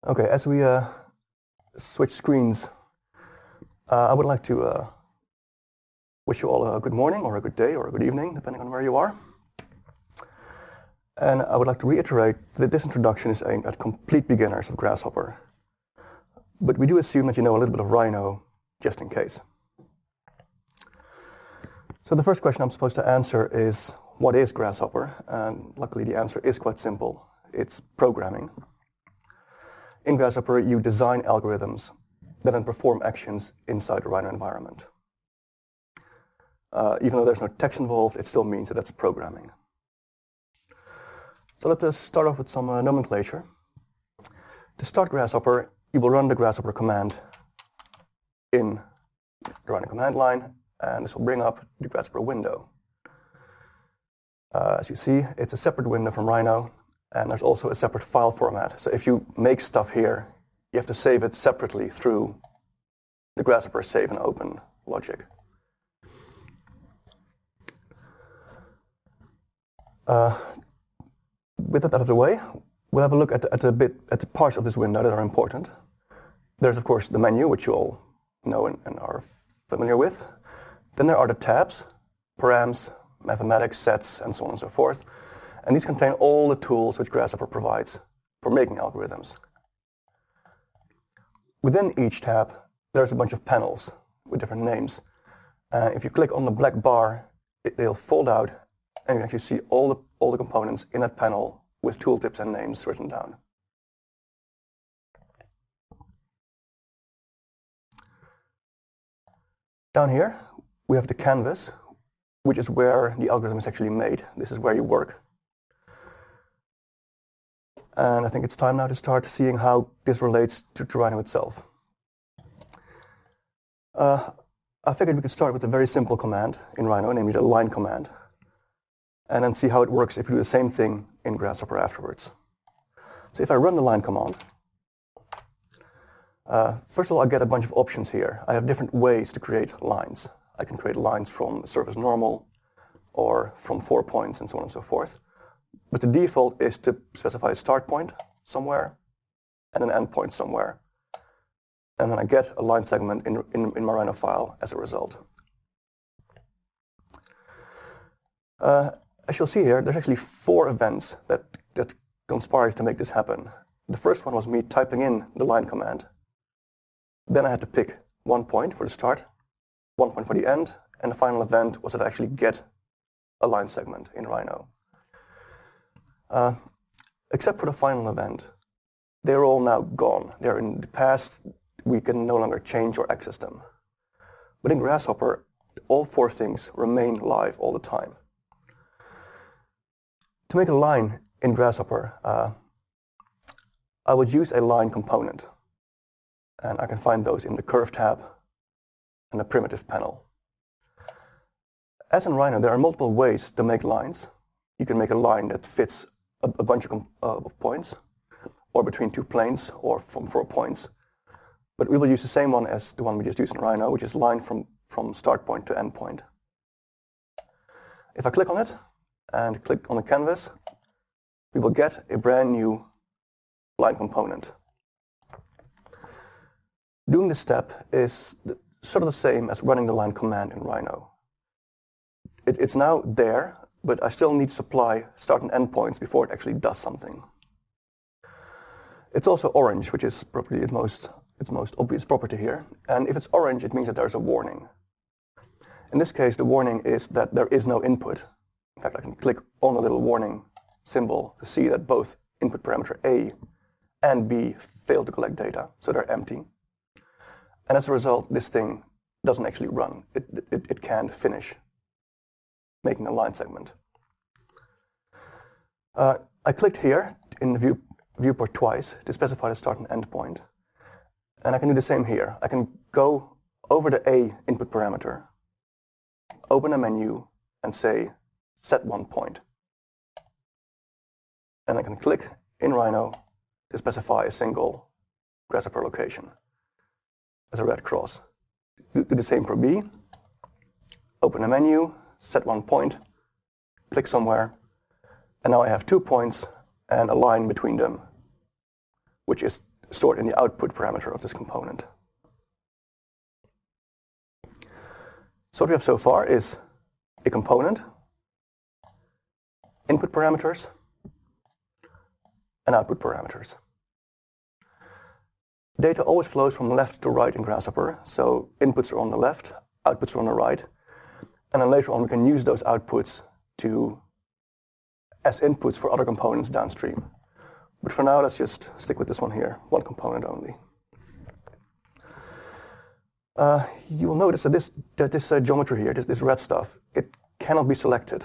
Okay, as we switch screens, I would like to wish you all a good morning or a good day or a good evening, depending on where you are. And I would like to reiterate that this introduction is aimed at complete beginners of Grasshopper. But we do assume that you know a little bit of Rhino, just in case. So the first question I'm supposed to answer is, what is Grasshopper? And luckily the answer is quite simple. It's programming. In Grasshopper, you design algorithms that then perform actions inside the Rhino environment. Even though there's no text involved, it still means that that's programming. So let's start off with some nomenclature. To start Grasshopper, you will run the Grasshopper command in the Rhino command line, and this will bring up the Grasshopper window. As you see, it's a separate window from Rhino, and there's also a separate file format. So if you make stuff here, you have to save it separately through the Grasshopper save and open logic. With that out of the way, we'll have a look at the parts of this window that are important. There's, of course, the menu, which you all know and are familiar with. Then there are the tabs, params, mathematics, sets, and so on and so forth. And these contain all the tools which Grasshopper provides for making algorithms. Within each tab, there's a bunch of panels with different names. If you click on the black bar, they'll fold out, and you can actually see all the components in that panel with tooltips and names written down. Down here, we have the canvas, which is where the algorithm is actually made. This is where you work. And I think it's time now to start seeing how this relates to Rhino itself. I figured we could start with a very simple command in Rhino, namely the line command, and then see how it works if you do the same thing in Grasshopper afterwards. So if I run the line command, first of all, I get a bunch of options here. I have different ways to create lines. I can create lines from surface normal or from 4 points and so on and so forth. But the default is to specify a start point somewhere and an end point somewhere. And then I get a line segment in my Rhino file as a result. As you'll see here, there's actually 4 events that conspired to make this happen. The first one was me typing in the line command. Then I had to pick 1 point for the start, 1 point for the end, and the final event was that I actually get a line segment in Rhino. Except for the final event, they're all now gone. They're in the past. We can no longer change or access them. But in Grasshopper, all 4 things remain live all the time. To make a line in Grasshopper, I would use a line component. And I can find those in the curve tab and the primitive panel. As in Rhino, there are multiple ways to make lines. You can make a line that fits a bunch of points, or between 2 planes, or from 4 points. But we will use the same one as the one we just used in Rhino, which is line from start point to end point. If I click on it and click on the canvas, we will get a brand new line component. Doing this step is sort of the same as running the line command in Rhino. It's now there, but I still need to supply start and end points before it actually does something. It's also orange, which is probably its most obvious property here. And if it's orange, it means that there's a warning. In this case, the warning is that there is no input. In fact, I can click on the little warning symbol to see that both input parameter A and B fail to collect data, so they're empty. And as a result, this thing doesn't actually run. It can't finish making a line segment. I clicked here in the viewport twice to specify the start and end point. And I can do the same here. I can go over the A input parameter, open a menu, and say, set 1 point. And I can click in Rhino to specify a single Grasshopper location as a red cross. Do the same for B. Open a menu, set 1 point, click somewhere, and now I have 2 points and a line between them, which is stored in the output parameter of this component. So what we have so far is a component, input parameters, and output parameters. Data always flows from left to right in Grasshopper, so inputs are on the left, outputs are on the right, and then later on we can use those outputs as inputs for other components downstream. But for now, let's just stick with this one here, one component only. You will notice that this geometry here, this red stuff, it cannot be selected.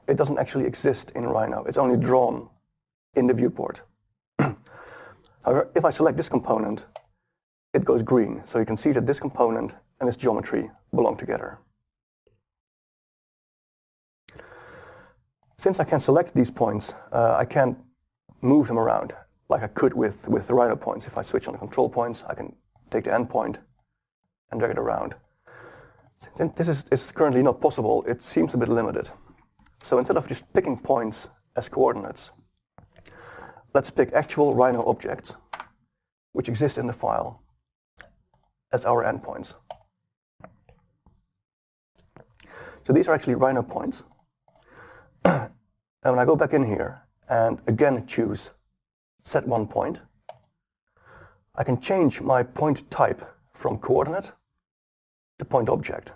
It doesn't actually exist in Rhino. It's only drawn in the viewport. However, if I select this component, it goes green. So you can see that this component and this geometry belong together. Since I can select these points, I can't move them around like I could with the Rhino points. If I switch on the control points, I can take the endpoint and drag it around. Since this is currently not possible, it seems a bit limited. So instead of just picking points as coordinates, let's pick actual Rhino objects, which exist in the file, as our endpoints. So these are actually Rhino points. And when I go back in here and again choose set one point, I can change my point type from coordinate to point object,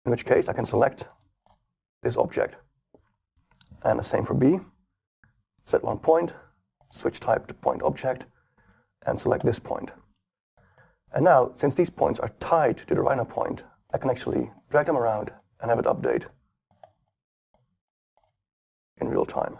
in which case I can select this object. And the same for B. Set one point, switch type to point object, and select this point. And now, since these points are tied to the Rhino point, I can actually drag them around and have it update in real time.